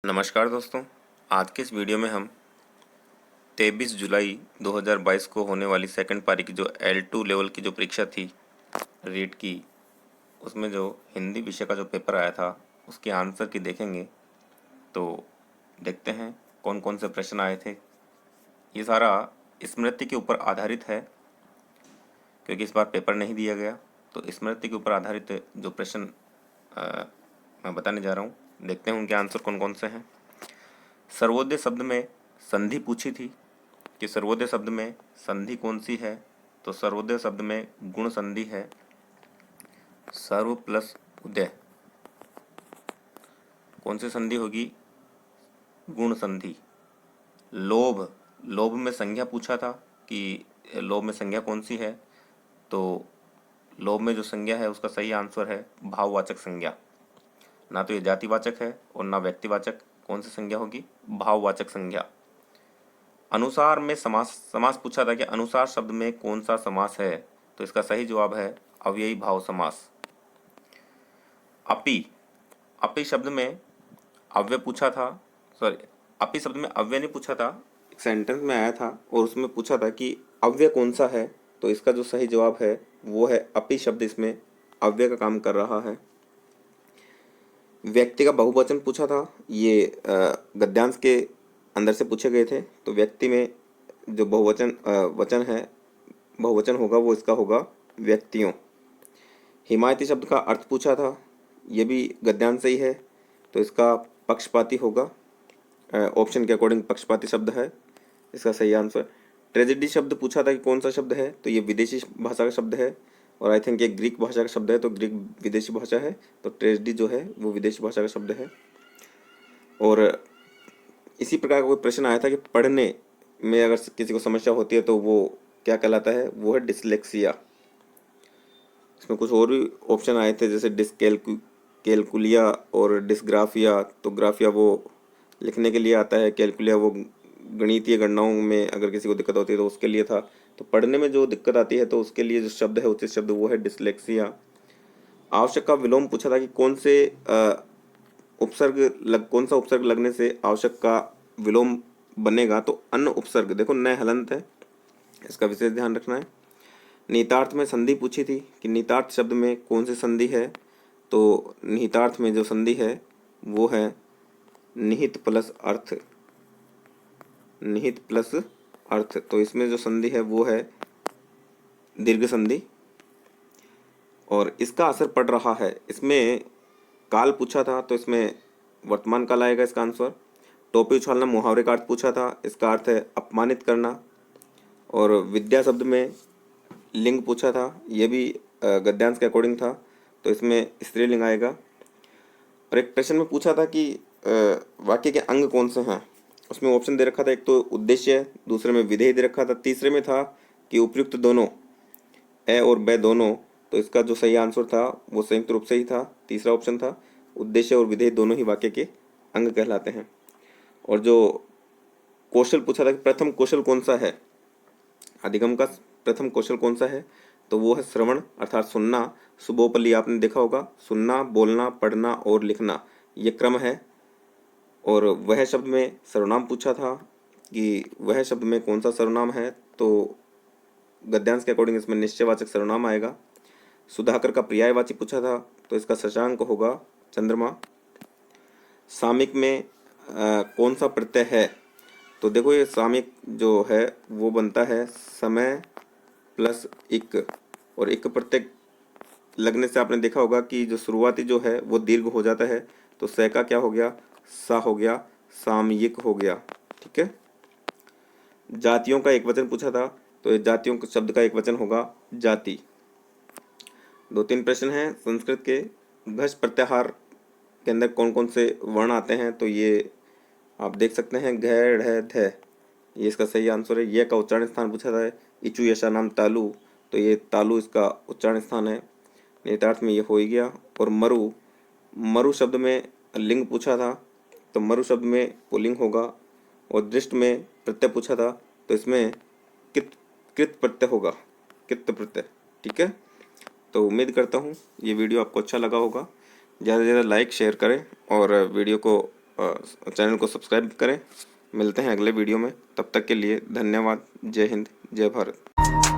नमस्कार दोस्तों। आज के इस वीडियो में हम 23 जुलाई 2022 को होने वाली सेकंड पारी की जो L2 लेवल की जो परीक्षा थी रीट की, उसमें जो हिंदी विषय का जो पेपर आया था उसके आंसर की देखेंगे। तो देखते हैं कौन कौन से प्रश्न आए थे। ये सारा स्मृति के ऊपर आधारित है क्योंकि इस बार पेपर नहीं दिया गया, तो स्मृति के ऊपर आधारित जो प्रश्न मैं बताने जा रहा हूँ, देखते हैं उनके आंसर कौन कौन से हैं। सर्वोदय शब्द में संधि पूछी थी कि सर्वोदय शब्द में संधि कौन सी है, तो सर्वोदय शब्द में गुण संधि है सर्व प्लस उदय। कौन सी संधि होगी? गुण संधि। लोभ, लोभ में संज्ञा पूछा था कि लोभ में संज्ञा कौन सी है, तो लोभ में जो संज्ञा है उसका सही आंसर है भाववाचक संज्ञा। ना तो ये जातिवाचक है और ना व्यक्तिवाचक। कौन सी संज्ञा होगी? भाववाचक संज्ञा। अनुसार में समास पूछा था कि अनुसार शब्द में कौन सा समास है, तो इसका सही जवाब है अव्ययी भाव समास। अपि, अपि शब्द में अव्यय पूछा था, सॉरी अपि शब्द में अव्यय नहीं पूछा था, एक सेंटेंस में आया था और उसमें पूछा था कि अव्यय कौन सा है, तो इसका जो सही जवाब है वो है अपि शब्द इसमें अव्यय का काम कर रहा है। व्यक्ति का बहुवचन पूछा था, ये गद्यांश के अंदर से पूछे गए थे। तो व्यक्ति में जो वचन है, बहुवचन होगा वो इसका होगा व्यक्तियों। हिमायती शब्द का अर्थ पूछा था, ये भी गद्यांश से ही है, तो इसका पक्षपाती होगा। ऑप्शन के अकॉर्डिंग पक्षपाती शब्द है इसका सही आंसर। ट्रेजेडी शब्द पूछा था कि कौन सा शब्द है, तो ये विदेशी भाषा का शब्द है और आई थिंक ये ग्रीक भाषा का शब्द है, तो ग्रीक विदेशी भाषा है, तो ट्रेजेडी जो है वो विदेशी भाषा का शब्द है। और इसी प्रकार का कोई प्रश्न आया था कि पढ़ने में अगर किसी को समस्या होती है तो वो क्या कहलाता है, वो है डिसलेक्सिया। इसमें कुछ और भी ऑप्शन आए थे जैसे डिसकैलकुलिया और डिसग्राफिया। तो ग्राफिया वो लिखने के लिए आता है, कैलकुलिया वो गणितीय गणनाओं में अगर किसी को दिक्कत होती है तो उसके लिए था। तो पढ़ने में जो दिक्कत आती है तो उसके लिए जो शब्द है, उचित शब्द वो है डिसलेक्सिया। आवश्यक का विलोम पूछा था कि कौन सा उपसर्ग लगने से आवश्यक का विलोम बनेगा, तो अन्य उपसर्ग। देखो नए हलंत है, इसका विशेष ध्यान रखना है। निहितार्थ में संधि पूछी थी कि निहितार्थ शब्द में कौन सी संधि है, तो निहितार्थ में जो संधि है वो है निहित प्लस अर्थ। निहित प्लस अर्थ, तो इसमें जो संधि है वो है दीर्घ संधि और इसका असर पड़ रहा है। इसमें काल पूछा था, तो इसमें वर्तमान काल आएगा इसका आंसर। टोपी उछालना मुहावरे का अर्थ पूछा था, इसका अर्थ है अपमानित करना। और विद्या शब्द में लिंग पूछा था, ये भी गद्यांश के अकॉर्डिंग था, तो इसमें स्त्रीलिंग आएगा। और एक प्रश्न में पूछा था कि वाक्य के अंग कौन से हैं, उसमें ऑप्शन दे रखा था, एक तो उद्देश्य, दूसरे में विधेय दे रखा था, तीसरे में था कि उपयुक्त दोनों, ए और ब दोनों। तो इसका जो सही आंसर था वो संयुक्त रूप से ही था, तीसरा ऑप्शन था। उद्देश्य और विधेय दोनों ही वाक्य के अंग कहलाते हैं। और जो कौशल पूछा था कि प्रथम कौशल कौन सा है, अधिगम का प्रथम कौशल कौन सा है, तो वो है श्रवण अर्थात सुनना। सुबोपली आपने देखा होगा, सुनना, बोलना, पढ़ना और लिखना, ये क्रम है। और वह शब्द में सर्वनाम पूछा था कि वह शब्द में कौन सा सर्वनाम है, तो गद्यांश के अकॉर्डिंग इसमें निश्चयवाचक सर्वनाम आएगा। सुधाकर का पर्यायवाची पूछा था, तो इसका शशांक होगा चंद्रमा। सामयिक में कौन सा प्रत्यय है, तो देखो ये सामयिक जो है वो बनता है समय प्लस इक, और इक प्रत्यय लगने से आपने देखा होगा कि जो शुरुआती जो है वो दीर्घ हो जाता है, तो स का क्या हो गया, सा हो गया, सामयिक हो गया। ठीक है। जातियों का एक वचन पूछा था, तो ये जातियों के शब्द का एक वचन होगा जाति। 2-3 प्रश्न हैं संस्कृत के। घश प्रत्याहार के अंदर कौन कौन से वर्ण आते हैं, तो ये आप देख सकते हैं, घ ढ ध, ये इसका सही आंसर है। यह का उच्चारण स्थान पूछा था, इचु यशा नाम तालु, तो ये तालु इसका उच्चारण स्थान है। निहितार्थ में ये हो ही गया। और मरु, मरु शब्द में लिंग पूछा था, तो मरु शब्द में पुल्लिंग होगा। और दृष्ट में प्रत्यय पूछा था, तो इसमें कृत प्रत्यय होगा, कृत प्रत्यय। ठीक है। तो उम्मीद करता हूँ ये वीडियो आपको अच्छा लगा होगा। ज़्यादा से ज़्यादा लाइक शेयर करें और वीडियो को चैनल को सब्सक्राइब करें। मिलते हैं अगले वीडियो में, तब तक के लिए धन्यवाद। जय हिंद, जय भारत।